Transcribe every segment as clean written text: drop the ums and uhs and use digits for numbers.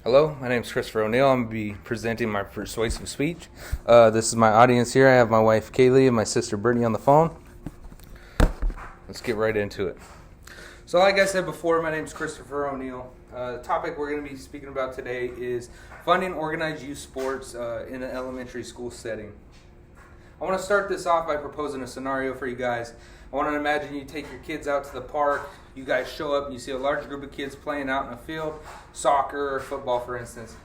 Hello, my name is Christopher O'Neill. I'm going to be presenting my persuasive speech. This is my audience here. I have my wife Kaylee and my sister Brittany on the phone. Let's get right into it. So like I said before, my name is Christopher O'Neill. The topic we're going to be speaking about today is funding organized youth sports in an elementary school setting. I want to start this off by proposing a scenario for you guys. I want to imagine you take your kids out to the park. You guys show up and you see a large group of kids playing out in a field, soccer or football, for instance.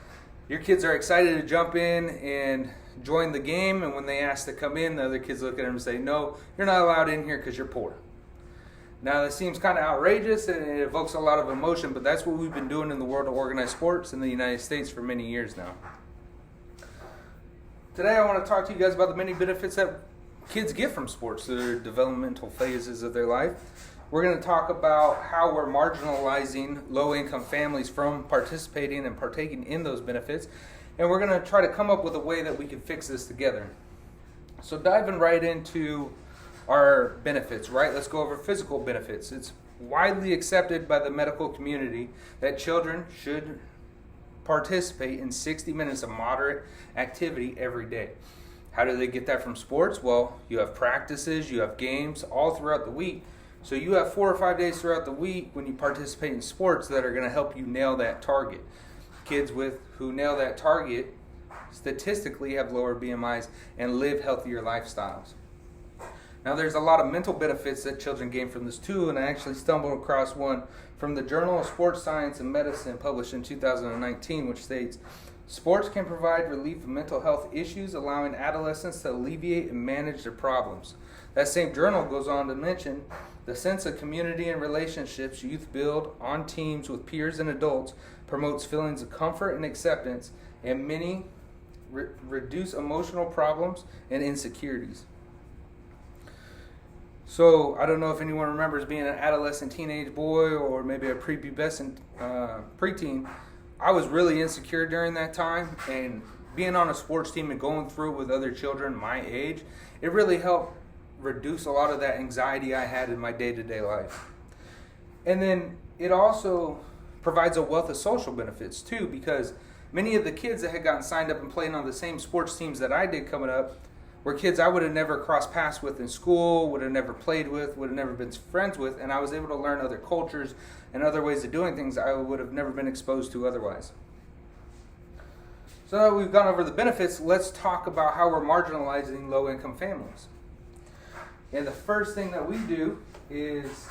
Your kids are excited to jump in and join the game, and when they ask to come in, the other kids look at them and say, "No, you're not allowed in here because you're poor." Now, this seems kind of outrageous and it evokes a lot of emotion, but that's what we've been doing in the world of organized sports in the United States for many years now. Today, I want to talk to you guys about the many benefits that kids get from sports through their developmental phases of their life. We're going to talk about how we're marginalizing low-income families from participating and partaking in those benefits, and we're going to try to come up with a way that we can fix this together. So diving right into our benefits, right? Let's go over physical benefits. It's widely accepted by the medical community that children should participate in 60 minutes of moderate activity every day. How do they get that from sports? Well, you have practices, you have games all throughout the week. So you have 4 or 5 days throughout the week when you participate in sports that are going to help you nail that target. Kids who nail that target statistically have lower BMIs and live healthier lifestyles. Now, there's a lot of mental benefits that children gain from this too, and I actually stumbled across one from the Journal of Sports Science and Medicine published in 2019, which states, "Sports can provide relief of mental health issues, allowing adolescents to alleviate and manage their problems." That same journal goes on to mention the sense of community and relationships youth build on teams with peers and adults promotes feelings of comfort and acceptance, and many reduce emotional problems and insecurities. So I don't know if anyone remembers being an adolescent teenage boy or maybe a prepubescent preteen. I was really insecure during that time, and being on a sports team and going through it with other children my age, it really helped reduce a lot of that anxiety I had in my day-to-day life. And then it also provides a wealth of social benefits too, because many of the kids that had gotten signed up and playing on the same sports teams that I did coming up were kids I would have never crossed paths with in school, would have never played with, would have never been friends with, and I was able to learn other cultures and other ways of doing things I would have never been exposed to otherwise. So now that we've gone over the benefits, let's talk about how we're marginalizing low-income families. And the first thing that we do is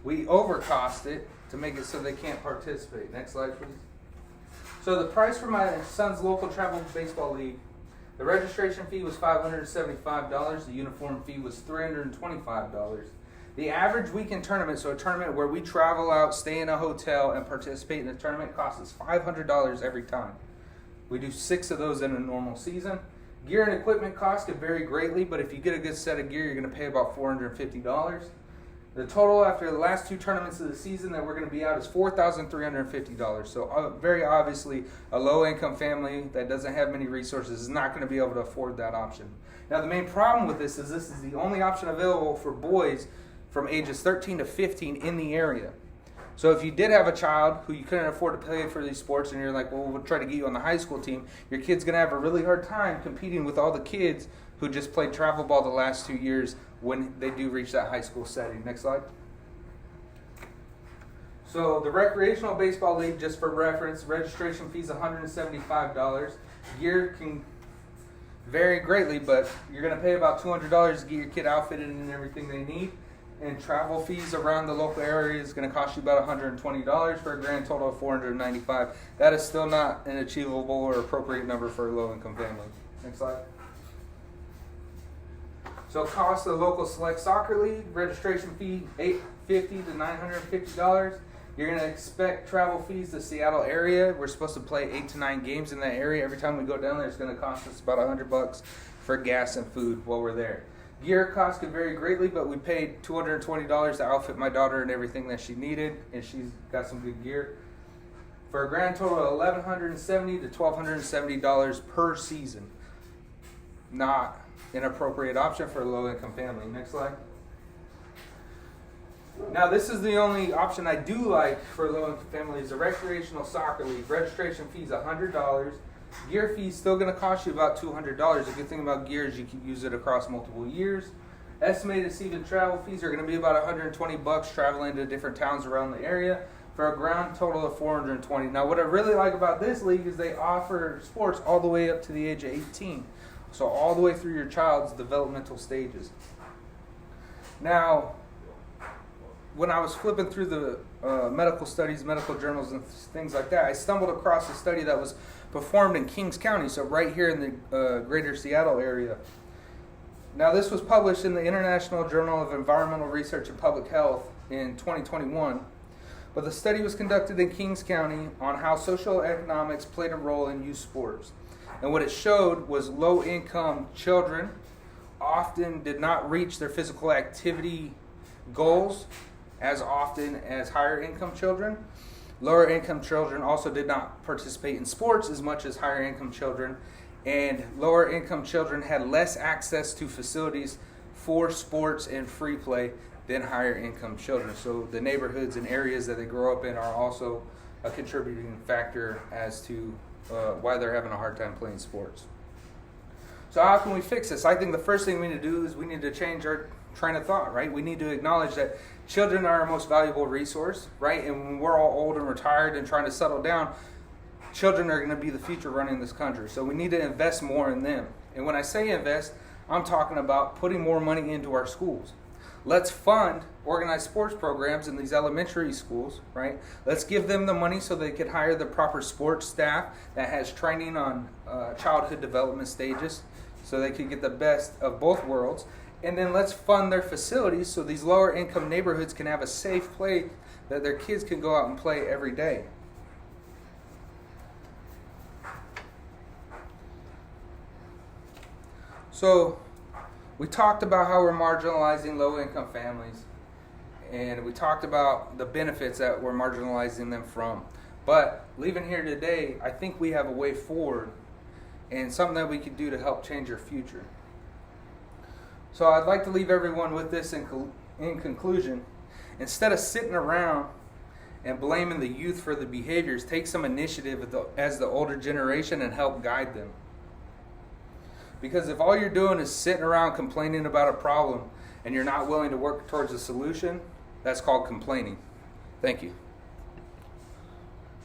we overcost it to make it so they can't participate. Next slide, please. So the price for my son's local travel baseball league, the registration fee was $575. The uniform fee was $325. The average weekend tournament, so a tournament where we travel out, stay in a hotel, and participate in the tournament, costs us $500 every time. We do 6 of those in a normal season. Gear and equipment costs can vary greatly, but if you get a good set of gear, you're going to pay about $450. The total after the last 2 tournaments of the season that we're going to be out is $4,350. So very obviously, a low-income family that doesn't have many resources is not going to be able to afford that option. Now, the main problem with this is the only option available for boys from ages 13 to 15 in the area. So if you did have a child who you couldn't afford to play for these sports and you're like, well, we'll try to get you on the high school team, your kid's going to have a really hard time competing with all the kids who just played travel ball the last 2 years when they do reach that high school setting. Next slide. So the recreational baseball league, just for reference, registration fee is $175. Gear can vary greatly, but you're going to pay about $200 to get your kid outfitted and everything they need. And travel fees around the local area is going to cost you about $120 for a grand total of $495. That is still not an achievable or appropriate number for a low-income family. Next slide. So cost of the local select soccer league, registration fee $850 to $950. You're going to expect travel fees to Seattle area. We're supposed to play 8 to 9 games in that area. Every time we go down there, it's going to cost us about $100 for gas and food while we're there. Gear costs could vary greatly, but we paid $220 to outfit my daughter and everything that she needed, and she's got some good gear. For a grand total of $1,170 to $1,270 per season. Not an appropriate option for a low-income family. Next slide. Now, this is the only option I do like for low-income families: a recreational soccer league. Registration fee is $100. Gear fee is still going to cost you about $200. The good thing about gear is you can use it across multiple years. Estimated season travel fees are going to be about $120 traveling to different towns around the area for a grand total of $420. Now, what I really like about this league is they offer sports all the way up to the age of 18. So all the way through your child's developmental stages. Now, when I was flipping through the medical studies, medical journals, and things like that, I stumbled across a study that was performed in Kings County, so right here in the greater Seattle area. Now, this was published in the International Journal of Environmental Research and Public Health in 2021, but the study was conducted in Kings County on how social economics played a role in youth sports. And what it showed was low-income children often did not reach their physical activity goals as often as higher-income children. Lower-income children also did not participate in sports as much as higher-income children. And lower-income children had less access to facilities for sports and free play than higher-income children. So the neighborhoods and areas that they grow up in are also a contributing factor as to why they're having a hard time playing sports. So how can we fix this? I think the first thing we need to do is we need to change our train of thought, right? We need to acknowledge that children are our most valuable resource, right? And when we're all old and retired and trying to settle down, children are going to be the future running this country. So we need to invest more in them. And when I say invest, I'm talking about putting more money into our schools. Let's fund organized sports programs in these elementary schools, right? Let's give them the money so they can hire the proper sports staff that has training on childhood development stages so they can get the best of both worlds. And then let's fund their facilities so these lower income neighborhoods can have a safe place that their kids can go out and play every day. So we talked about how we're marginalizing low-income families, and we talked about the benefits that we're marginalizing them from. But leaving here today, I think we have a way forward and something that we can do to help change our future. So I'd like to leave everyone with this in conclusion. Instead of sitting around and blaming the youth for the behaviors, take some initiative as the older generation and help guide them. Because if all you're doing is sitting around complaining about a problem and you're not willing to work towards a solution, that's called complaining. Thank you.